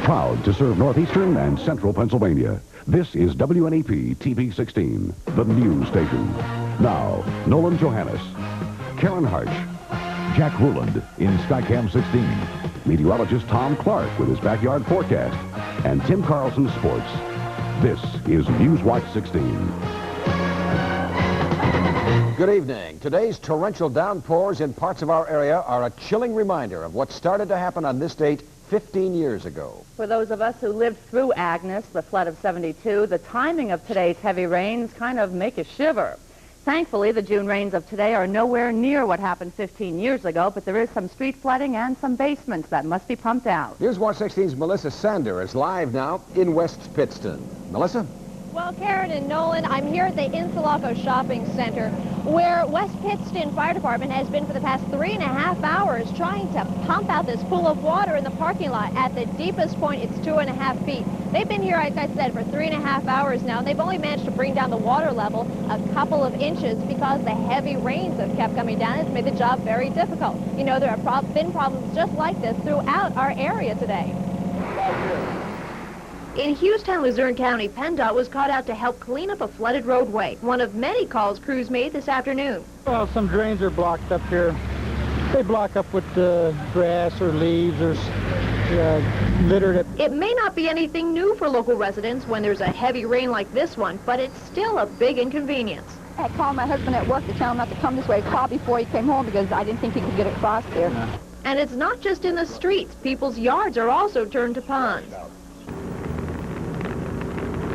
Proud to serve northeastern and central Pennsylvania. This is WNEP TV16, the news station. Now, Nolan Johannes, Karen Harch, Jack Ruland in Skycam 16, meteorologist Tom Clark with his backyard forecast, and Tim Carlson Sports. This is Newswatch 16. Good evening. Today's torrential downpours in parts of our area are a chilling reminder of what started to happen on this date 15 years ago. For those of us who lived through Agnes, the flood of '72, the timing of today's heavy rains kind of make you shiver. Thankfully, the June rains of today are nowhere near what happened 15 years ago, but there is some street flooding and some basements that must be pumped out. Newswatch 16's Melissa Sander is live now in West Pittston. Melissa? Well, Karen and Nolan, I'm here at the Insulaco Shopping Center, where West Pittston Fire Department has been for the past 3.5 hours trying to pump out this pool of water in the parking lot. At the deepest point, it's 2.5 feet. They've been here, like I said, for 3.5 hours now, and they've only managed to bring down the water level a couple of inches because the heavy rains have kept coming down. It's made the job very difficult. You know, there have been problems just like this throughout our area today. In Houston, Luzerne County, PennDOT was called out to help clean up a flooded roadway, one of many calls crews made this afternoon. Well, some drains are blocked up here. They block up with grass or leaves or litter. It may not be anything new for local residents when there's a heavy rain like this one, but it's still a big inconvenience. I called my husband at work to tell him not to come this way, call before he came home because I didn't think he could get across there. Yeah. And it's not just in the streets. People's yards are also turned to ponds.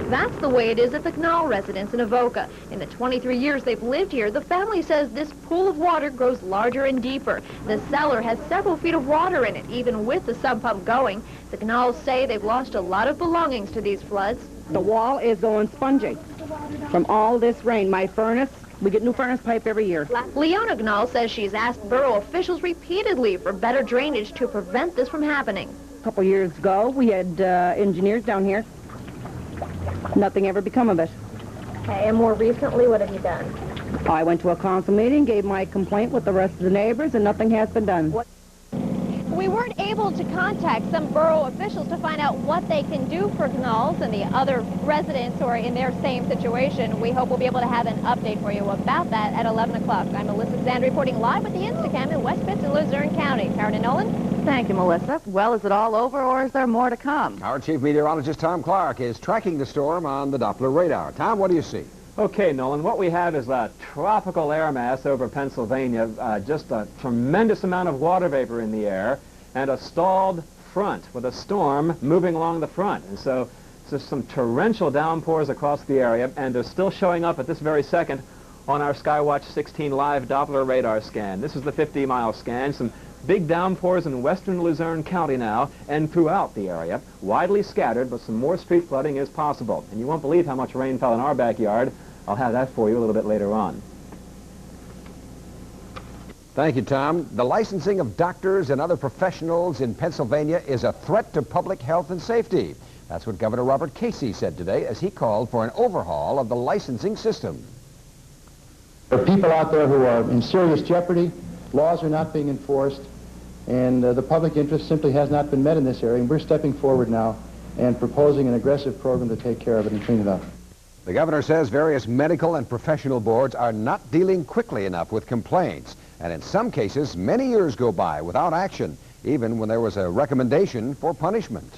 That's the way it is at the Knoll residence in Avoca. In the 23 years they've lived here, the family says this pool of water grows larger and deeper. The cellar has several feet of water in it, even with the sump pump going. The Knolls say they've lost a lot of belongings to these floods. The wall is going spongy from all this rain. My furnace, we get new furnace pipe every year. Leona Knoll says she's asked borough officials repeatedly for better drainage to prevent this from happening. A couple years ago, we had engineers down here. Nothing ever become of it. Okay, and more recently, what have you done? I went to a council meeting, gave my complaint with the rest of the neighbors, and nothing has been done. We weren't able to contact some borough officials to find out what they can do for Knolls and the other residents who are in their same situation. We hope we'll be able to have an update for you about that at 11 o'clock. I'm Melissa Sand reporting live with the Instacam in West Pittston, Luzerne County. Karen and Nolan? Thank you, Melissa. Well, is it all over, or is there more to come? Our chief meteorologist, Tom Clark, is tracking the storm on the Doppler radar. Tom, what do you see? Okay, Nolan, what we have is a tropical air mass over Pennsylvania, just a tremendous amount of water vapor in the air, and a stalled front with a storm moving along the front. And so there's some torrential downpours across the area, and they're still showing up at this very second on our Skywatch 16 live Doppler radar scan. This is the 50-mile scan. Some big downpours in western Luzerne County now and throughout the area, widely scattered, but some more street flooding is possible. And you won't believe how much rain fell in our backyard. I'll have that for you a little bit later on. Thank you, Tom. The licensing of doctors and other professionals in Pennsylvania is a threat to public health and safety. That's what Governor Robert Casey said today as he called for an overhaul of the licensing system. There are people out there who are in serious jeopardy. Laws are not being enforced, and the public interest simply has not been met in this area, and we're stepping forward now and proposing an aggressive program to take care of it and clean it up. The governor says various medical and professional boards are not dealing quickly enough with complaints, and in some cases, many years go by without action, even when there was a recommendation for punishment.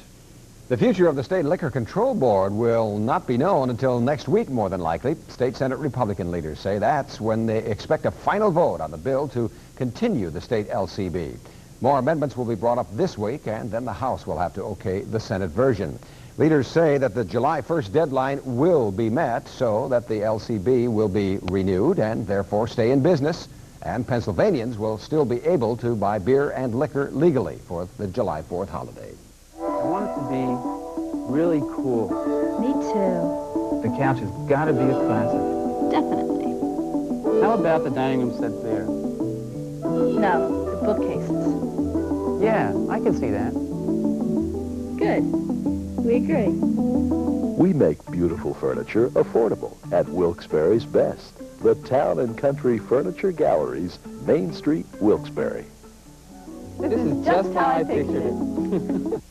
The future of the State Liquor Control Board will not be known until next week, more than likely. State Senate Republican leaders say that's when they expect a final vote on the bill to continue the state LCB. More amendments will be brought up this week, and then the House will have to okay the Senate version. Leaders say that the July 1st deadline will be met so that the LCB will be renewed and therefore stay in business, and Pennsylvanians will still be able to buy beer and liquor legally for the July 4th holiday. I want it to be really cool. Me too. The couch has got to be a classic. Definitely. How about the dining room set there? No, the bookcases. Yeah, I can see that. Good. We agree. We make beautiful furniture affordable at Wilkes-Barre's Best. The Town and Country Furniture Galleries, Main Street, Wilkes-Barre. This is just how I pictured it.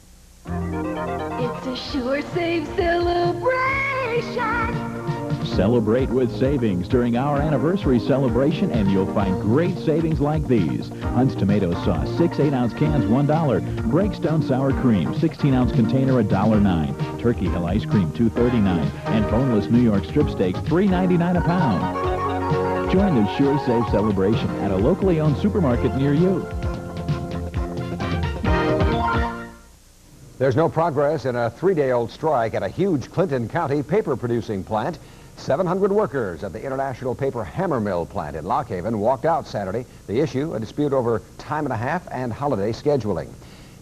a Sure Save celebration. Celebrate with savings during our anniversary celebration, and you'll find great savings like these. Hunt's tomato sauce, 6 8-ounce cans, $1. Breakstone sour cream, 16-ounce container, $1.09. Turkey Hill ice cream, $2.39. And boneless New York strip steaks, $3.99 a pound. Join the Sure Save celebration at a locally owned supermarket near you. There's no progress in a 3-day-old strike at a huge Clinton County paper producing plant. 700 workers at the International Paper Hammer Mill plant in Lock Haven walked out Saturday. The issue, a dispute over time and a half and holiday scheduling.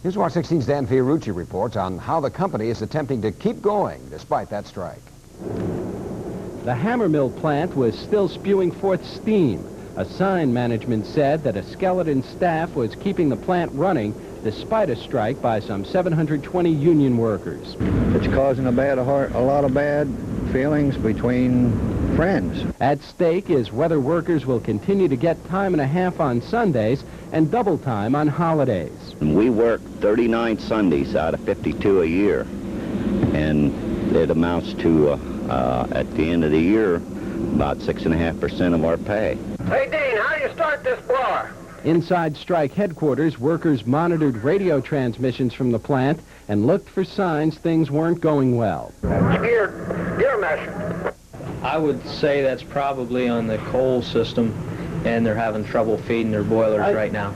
Newswatch 16's Dan Fiorucci reports on how the company is attempting to keep going despite that strike. The hammer mill plant was still spewing forth steam. A sign management said that a skeleton staff was keeping the plant running despite a strike by some 720 union workers. It's causing a lot of bad feelings between friends. At stake is whether workers will continue to get time and a half on Sundays and double time on holidays. We work 39 Sundays out of 52 a year, and it amounts to, at the end of the year, about 6.5% of our pay. Hey, Dean, how do you start this blower? Inside strike headquarters, workers monitored radio transmissions from the plant and looked for signs things weren't going well. Gear measure. I would say that's probably on the coal system, and they're having trouble feeding their boilers right now.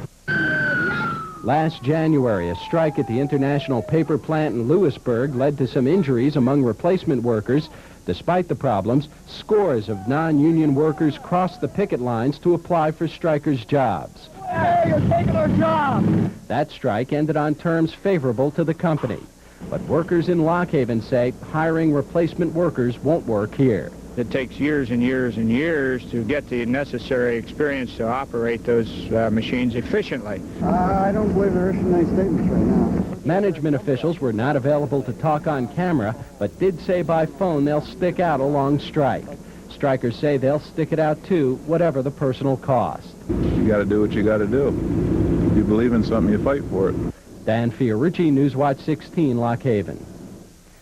Last January, a strike at the International Paper Plant in Lewisburg led to some injuries among replacement workers. Despite the problems, scores of non-union workers crossed the picket lines to apply for strikers' jobs. Hey, you're taking our job! That strike ended on terms favorable to the company. But workers in Lock Haven say hiring replacement workers won't work here. It takes years and years and years to get the necessary experience to operate those machines efficiently. I don't believe they're issuing any statements right now. Management officials were not available to talk on camera, but did say by phone they'll stick out a long strike. Strikers say they'll stick it out too, whatever the personal cost. You got to do what you got to do. If you believe in something, you fight for it. Dan Fiorucci, Newswatch 16, Lock Haven.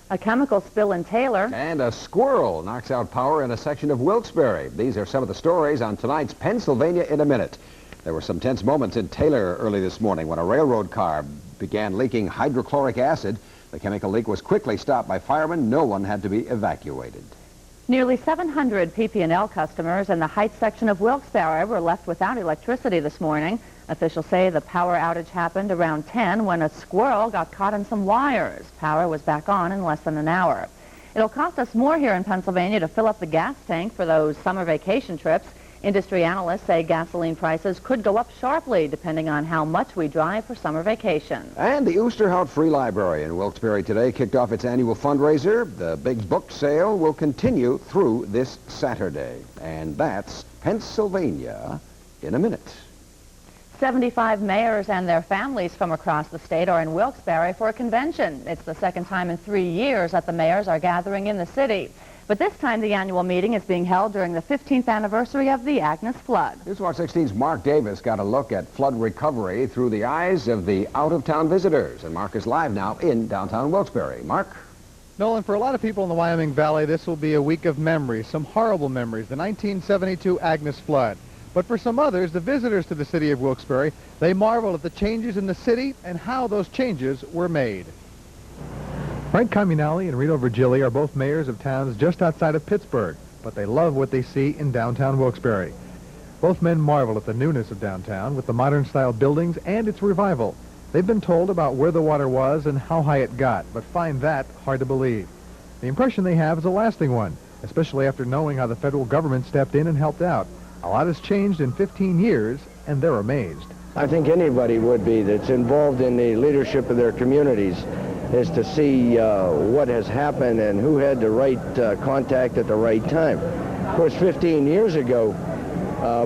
A chemical spill in Taylor. And a squirrel knocks out power in a section of Wilkes-Barre. These are some of the stories on tonight's Pennsylvania in a Minute. There were some tense moments in Taylor early this morning when a railroad car began leaking hydrochloric acid. The chemical leak was quickly stopped by firemen. No one had to be evacuated. Nearly 700 PP&L customers in the Heights section of Wilkes-Barre were left without electricity this morning. Officials say the power outage happened around 10 when a squirrel got caught in some wires. Power was back on in less than an hour. It'll cost us more here in Pennsylvania to fill up the gas tank for those summer vacation trips. Industry analysts say gasoline prices could go up sharply depending on how much we drive for summer vacation. And the Oosterhout Free Library in Wilkes-Barre today kicked off its annual fundraiser. The big book sale will continue through this Saturday. And that's Pennsylvania in a Minute. 75 mayors and their families from across the state are in Wilkes-Barre for a convention. It's the second time in 3 years that the mayors are gathering in the city. But this time the annual meeting is being held during the 15th anniversary of the Agnes flood. Newswatch 16's Mark Davis got a look at flood recovery through the eyes of the out-of-town visitors. And Mark is live now in downtown Wilkes-Barre. Mark? Nolan, for a lot of people in the Wyoming Valley, this will be a week of memories, some horrible memories, the 1972 Agnes flood. But for some others, the visitors to the city of Wilkes-Barre, they marvel at the changes in the city and how those changes were made. Frank Comunale and Reno Virgili are both mayors of towns just outside of Pittsburgh, but they love what they see in downtown Wilkes-Barre. Both men marvel at the newness of downtown with the modern-style buildings and its revival. They've been told about where the water was and how high it got, but find that hard to believe. The impression they have is a lasting one, especially after knowing how the federal government stepped in and helped out. A lot has changed in 15 years, and they're amazed. I think anybody would be that's involved in the leadership of their communities is to see what has happened and who had the right contact at the right time. Of course, 15 years ago,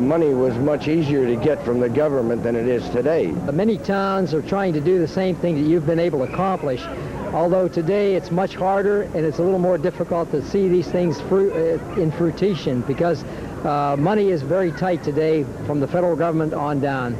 money was much easier to get from the government than it is today. Many towns are trying to do the same thing that you've been able to accomplish, although today it's much harder and it's a little more difficult to see these things in fruition because money is very tight today from the federal government on down.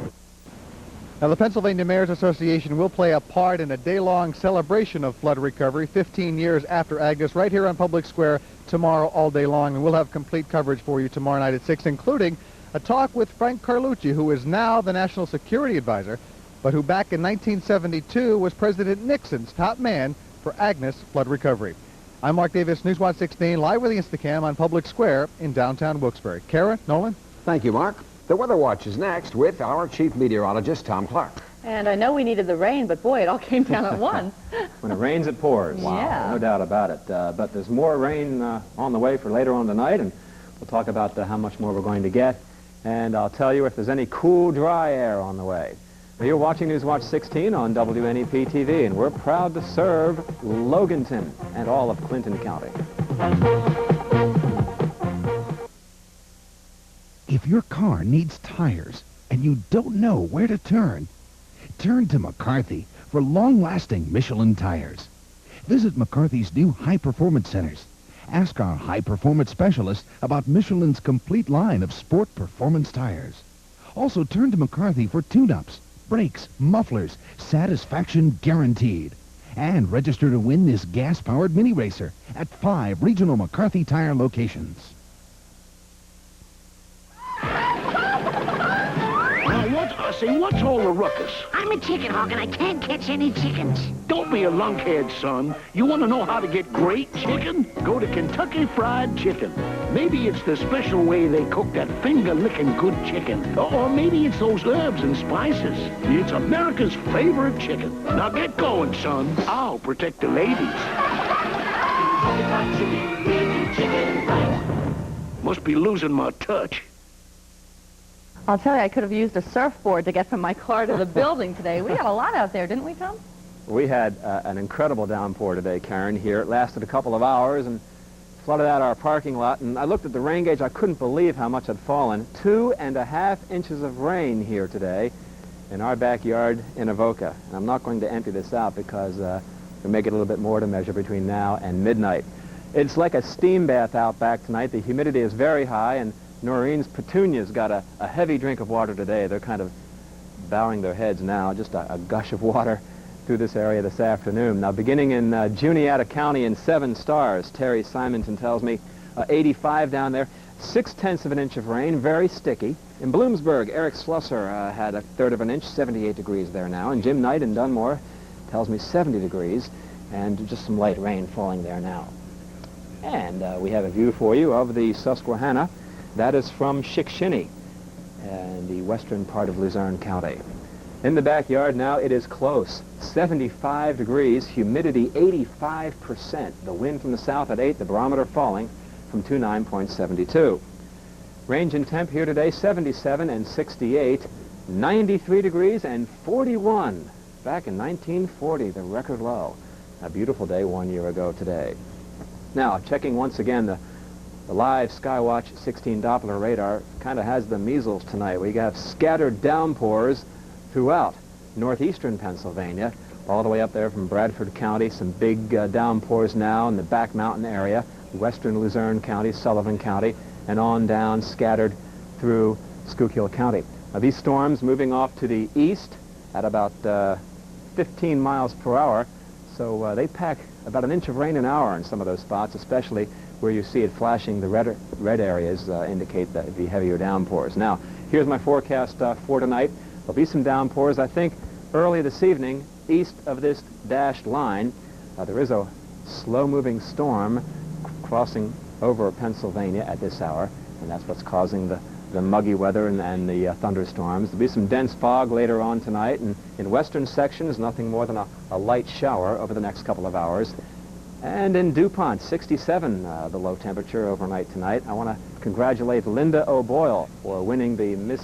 Now, the Pennsylvania Mayors Association will play a part in a day-long celebration of flood recovery 15 years after Agnes right here on Public Square tomorrow all day long. And we'll have complete coverage for you tomorrow night at 6, including a talk with Frank Carlucci, who is now the National Security Advisor, but who back in 1972 was President Nixon's top man for Agnes flood recovery. I'm Mark Davis, Newswatch 16, live with the Instacam on Public Square in downtown Wilkes-Barre. Kara, Nolan? Thank you, Mark. The Weather Watch is next with our chief meteorologist, Tom Clark. And I know we needed the rain, but boy, it all came down at once. When it rains, it pours. Wow. Yeah. No doubt about it. But there's more rain on the way for later on tonight, and we'll talk about how much more we're going to get. And I'll tell you if there's any cool, dry air on the way. Now, you're watching Newswatch 16 on WNEP TV, and we're proud to serve Loganton and all of Clinton County. If your car needs tires and you don't know where to turn to McCarthy for long-lasting Michelin tires. Visit McCarthy's new high-performance centers. Ask our high-performance specialist about Michelin's complete line of sport performance tires. Also, turn to McCarthy for tune-ups, brakes, mufflers, satisfaction guaranteed. And register to win this gas-powered mini racer at 5 regional McCarthy tire locations. What's all the ruckus? I'm a chicken hawk and I can't catch any chickens. Don't be a lunkhead, son. You want to know how to get great chicken? Go to Kentucky Fried Chicken. Maybe it's the special way they cook that finger-licking good chicken. Or maybe it's those herbs and spices. It's America's favorite chicken. Now get going, son. I'll protect the ladies. Must be losing my touch. I'll tell you, I could have used a surfboard to get from my car to the building today. We had a lot out there, didn't we, Tom? We had an incredible downpour today, Karen, here. It lasted a couple of hours and flooded out our parking lot. And I looked at the rain gauge. I couldn't believe how much had fallen. 2.5 inches of rain here today in our backyard in Avoca. And I'm not going to empty this out because we'll make it a little bit more to measure between now and midnight. It's like a steam bath out back tonight. The humidity is very high, and Noreen's petunias got a heavy drink of water today. They're kind of bowing their heads now, just a gush of water through this area this afternoon. Now, beginning in Juniata County in 7 Stars, Terry Simonton tells me 85 down there, 0.6 of an inch of rain, very sticky. In Bloomsburg, Eric Slusser had 1/3 of an inch, 78 degrees there now. And Jim Knight in Dunmore tells me 70 degrees, and just some light rain falling there now. And we have a view for you of the Susquehanna. That is from Chickashinny, and the western part of Luzerne County. In the backyard now, it is close. 75 degrees, humidity 85%. The wind from the south at 8, the barometer falling from 29.72. Range and temp here today, 77 and 68, 93 degrees and 41. Back in 1940, the record low. A beautiful day 1 year ago today. Now, checking once again the live Skywatch 16 Doppler radar kind of has the measles tonight. We have scattered downpours throughout northeastern Pennsylvania, all the way up there from Bradford County, some big downpours now in the Back Mountain area, western Luzerne County, Sullivan County, and on down scattered through Schuylkill County. Now, these storms moving off to the east at about 15 miles per hour, so they pack about an inch of rain an hour in some of those spots, especially where you see it flashing. The red areas indicate that it'd be heavier downpours. Now, here's my forecast for tonight. There'll be some downpours, I think, early this evening, east of this dashed line. There is a slow-moving storm crossing over Pennsylvania at this hour, and that's what's causing the muggy weather and the thunderstorms. There'll be some dense fog later on tonight, and in western sections, nothing more than a light shower over the next couple of hours. And in DuPont, 67, the low temperature overnight tonight. I want to congratulate Linda O'Boyle for winning the Miss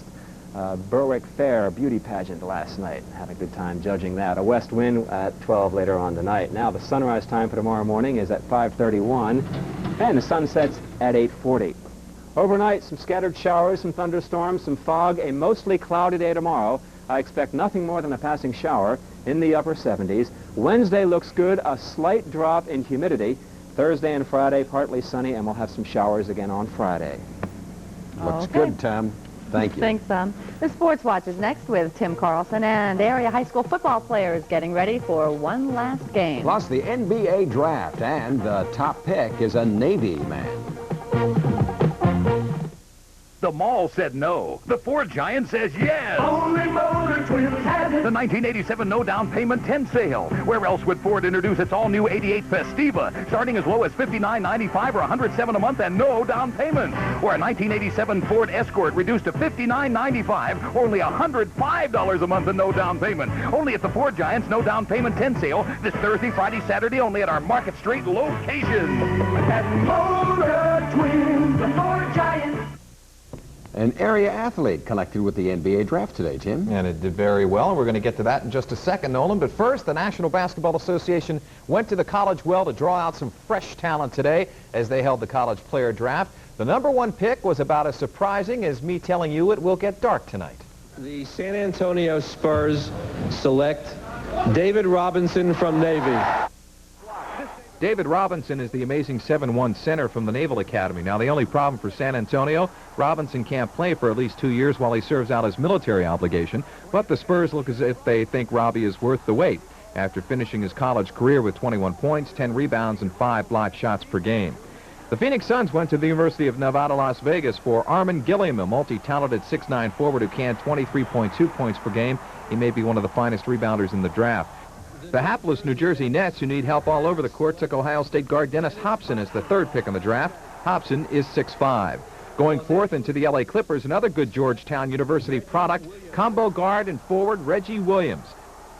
Berwick Fair beauty pageant last night. Had a good time judging that. A west wind at 12 later on tonight. Now, the sunrise time for tomorrow morning is at 5:31, and the sun sets at 8:40. Overnight, some scattered showers, some thunderstorms, some fog, a mostly cloudy day tomorrow. I expect nothing more than a passing shower in the upper 70s. Wednesday looks good, a slight drop in humidity. Thursday and Friday, partly sunny, and we'll have some showers again on Friday. Looks good, Tom. Thank you. Thanks, The Sports Watch is next with Tim Carlson, and area high school football players getting ready for one last game. Plus the NBA draft, and the top pick is a Navy man. The mall said no. The Ford giant says yes. Only Motor Twins has it. The 1987 no down payment 10 sale. Where else would Ford introduce its all-new 88 Festiva, starting as low as $59.95 or $107 a month and no down payment? Or a 1987 Ford Escort reduced to $59.95, only $105 a month and no down payment. Only at the Ford Giant's no down payment 10 sale this Thursday, Friday, Saturday, only at our Market Street location. At Motor Twins, the Ford Giant. An area athlete connected with the NBA draft today, Tim. And it did very well, and we're going to get to that in just a second, Nolan. But first, the National Basketball Association went to the College Well to draw out some fresh talent today as they held the college player draft. The #1 pick was about as surprising as me telling you it will get dark tonight. The San Antonio Spurs select David Robinson from Navy. David Robinson is the amazing 7'1" center from the Naval Academy. Now, the only problem for San Antonio, Robinson can't play for at least 2 years while he serves out his military obligation, but the Spurs look as if they think Robbie is worth the wait after finishing his college career with 21 points, 10 rebounds, and 5 block shots per game. The Phoenix Suns went to the University of Nevada, Las Vegas for Armin Gilliam, a multi-talented 6'9" forward who can 23.2 points per game. He may be one of the finest rebounders in the draft. The hapless New Jersey Nets, who need help all over the court, took Ohio State guard Dennis Hobson as the 3rd pick in the draft. Hobson is 6'5". Going 4th into the L.A. Clippers, another good Georgetown University product, combo guard and forward Reggie Williams.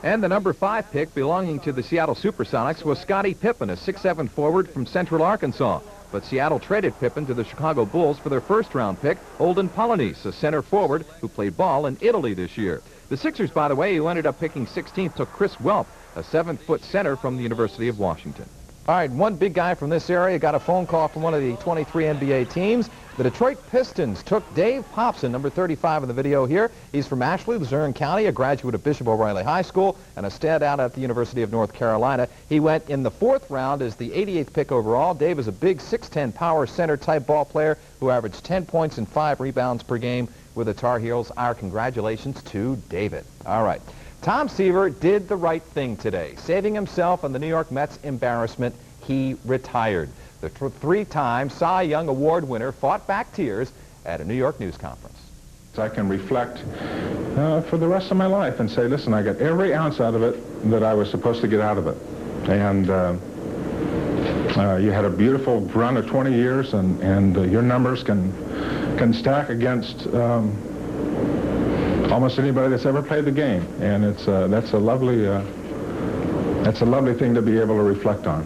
And the #5 pick belonging to the Seattle Supersonics was Scottie Pippen, a 6'7" forward from Central Arkansas. But Seattle traded Pippen to the Chicago Bulls for their first-round pick, Olden Polynice, a center forward who played ball in Italy this year. The Sixers, by the way, who ended up picking 16th, took Chris Welp, a 7-foot center from the University of Washington. All right, one big guy from this area got a phone call from one of the 23 NBA teams. The Detroit Pistons took Dave Popson, number 35 in the video here. He's from Ashley, Luzerne County, a graduate of Bishop O'Reilly High School, and a standout at the University of North Carolina. He went in the 4th round as the 88th pick overall. Dave is a big 6'10" power center type ball player who averaged 10 points and 5 rebounds per game with the Tar Heels. Our congratulations to David. All right. Tom Seaver did the right thing today, saving himself and the New York Mets' embarrassment. He retired. The 3-time Cy Young Award winner fought back tears at a New York news conference. I can reflect for the rest of my life and say, listen, I got every ounce out of it that I was supposed to get out of it. And you had a beautiful run of 20 years, and your numbers can stack against almost anybody that's ever played the game, and that's a lovely thing to be able to reflect on.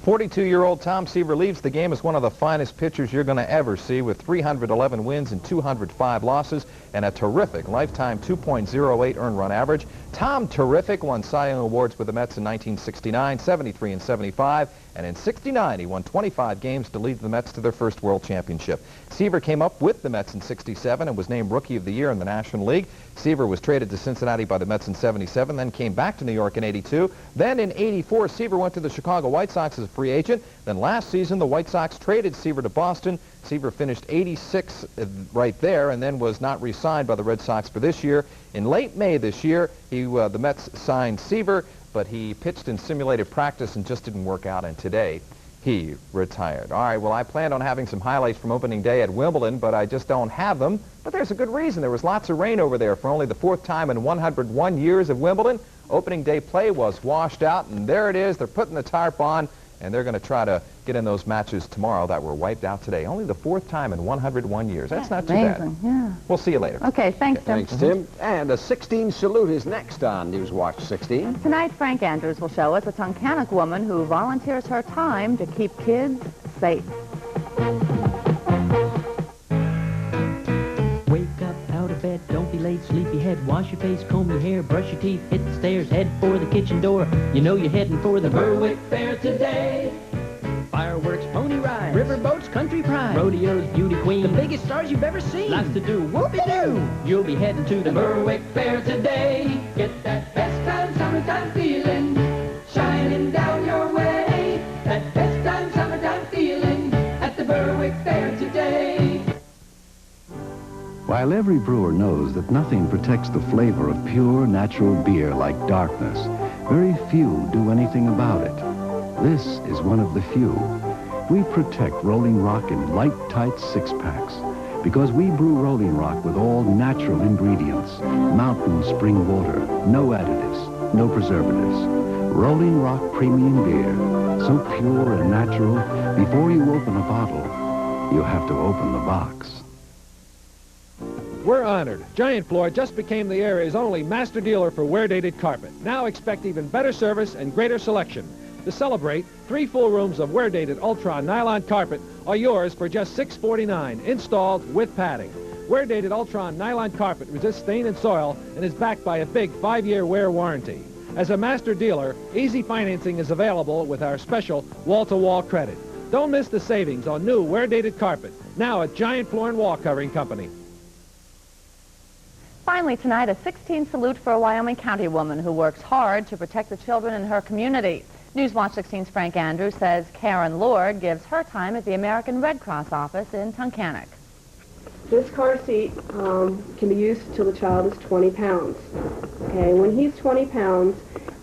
42-year-old Tom Seaver leaves the game as one of the finest pitchers you're going to ever see, with 311 wins and 205 losses and a terrific lifetime 2.08 earned run average. Tom Terrific won Cy Young Awards with the Mets in 1969, 73, and 75, and in 69 he won 25 games to lead the Mets to their first World Championship. Seaver came up with the Mets in 67 and was named Rookie of the Year in the National League. Seaver was traded to Cincinnati by the Mets in 77, then came back to New York in 82. Then in 84, Seaver went to the Chicago White Sox as a free agent. Then last season, the White Sox traded Seaver to Boston. Seaver finished 86 right there and then was not re-signed by the Red Sox for this year. In late May this year, the Mets signed Seaver, but he pitched in simulated practice and just didn't work out, and today he retired. All right, well, I planned on having some highlights from opening day at Wimbledon, but I just don't have them. But there's a good reason. There was lots of rain over there for only the 4th time in 101 years of Wimbledon. Opening day play was washed out, and there it is. They're putting the tarp on, and they're going to try to get in those matches tomorrow that were wiped out today. Only the 4th time in 101 years. That's not too bad. Yeah. We'll see you later. Okay, thanks, Tim. Thanks, Tim. And a 16 salute is next on Newswatch 16. And tonight, Frank Andrews will show us a Tunkhannock woman who volunteers her time to keep kids safe. Wake up out of bed, don't be late, sleepyhead. Wash your face, comb your hair, brush your teeth, hit the stairs, head for the kitchen door. You know you're heading for the Berwick Fair today. Fireworks, pony rides, riverboats, country pride, rodeos, beauty queen, the biggest stars you've ever seen. Lots to do, whoopie-doo. You'll be heading to the Berwick Fair today. Get that best time, summertime feeling shining down your way. That best time, summertime feeling at the Berwick Fair today. While every brewer knows that nothing protects the flavor of pure, natural beer like darkness, very few do anything about it. This is one of the few. We protect Rolling Rock in light, tight six-packs because we brew Rolling Rock with all natural ingredients. Mountain spring water, no additives, no preservatives. Rolling Rock Premium Beer, so pure and natural, before you open a bottle, you have to open the box. We're honored. Giant Floor just became the area's only master dealer for wear-dated carpet. Now expect even better service and greater selection. To celebrate, 3 full rooms of wear-dated Ultron nylon carpet are yours for just $6.49, installed with padding. Wear-dated Ultron nylon carpet resists stain and soil and is backed by a big 5-year wear warranty. As a master dealer, easy financing is available with our special wall-to-wall credit. Don't miss the savings on new wear-dated carpet, now at Giant Floor and Wall Covering Company. Finally tonight, a 16 salute for a Wyoming County woman who works hard to protect the children in her community. Newswatch 16's Frank Andrews says Karen Lord gives her time at the American Red Cross office in Tunkhannock. This car seat can be used until the child is 20 pounds. Okay, when he's 20 pounds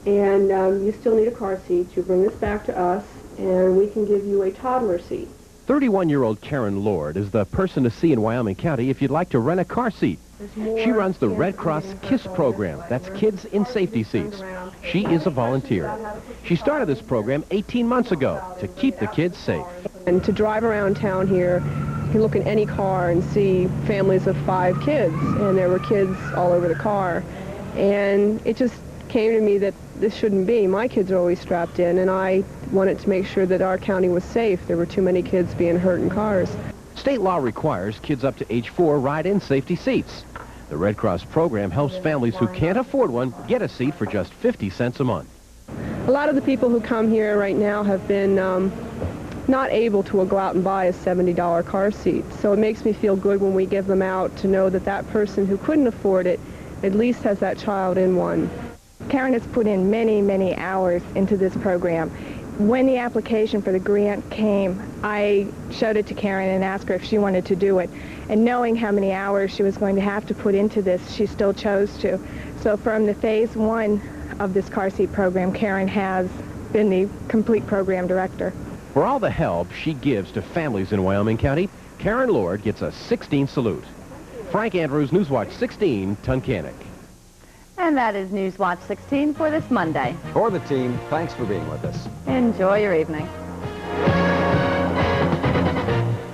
and you still need a car seat, you bring this back to us and we can give you a toddler seat. 31-year-old Karen Lord is the person to see in Wyoming County if you'd like to rent a car seat. She runs the Red Cross KISS program. That's Kids in Safety Seats. She is a volunteer. She started this program 18 months ago to keep the kids safe. And to drive around town here, you can look in any car and see families of 5 kids, and there were kids all over the car. And it just came to me that this shouldn't be. My kids are always strapped in, and I wanted to make sure that our county was safe. There were too many kids being hurt in cars. State law requires kids up to age 4 ride in safety seats. The Red Cross program helps families who can't afford one get a seat for just 50 cents a month. A lot of the people who come here right now have been not able to go out and buy a $70 car seat. So it makes me feel good when we give them out to know that that person who couldn't afford it at least has that child in one. Karen has put in many, many hours into this program. When the application for the grant came, I showed it to Karen and asked her if she wanted to do it. And knowing how many hours she was going to have to put into this, she still chose to. So from the phase 1 of this car seat program, Karen has been the complete program director. For all the help she gives to families in Wyoming County, Karen Lord gets a 16 salute. Frank Andrews, Newswatch 16, Tunkhannock. And that is Newswatch 16 for this Monday. For the team, thanks for being with us. Enjoy your evening.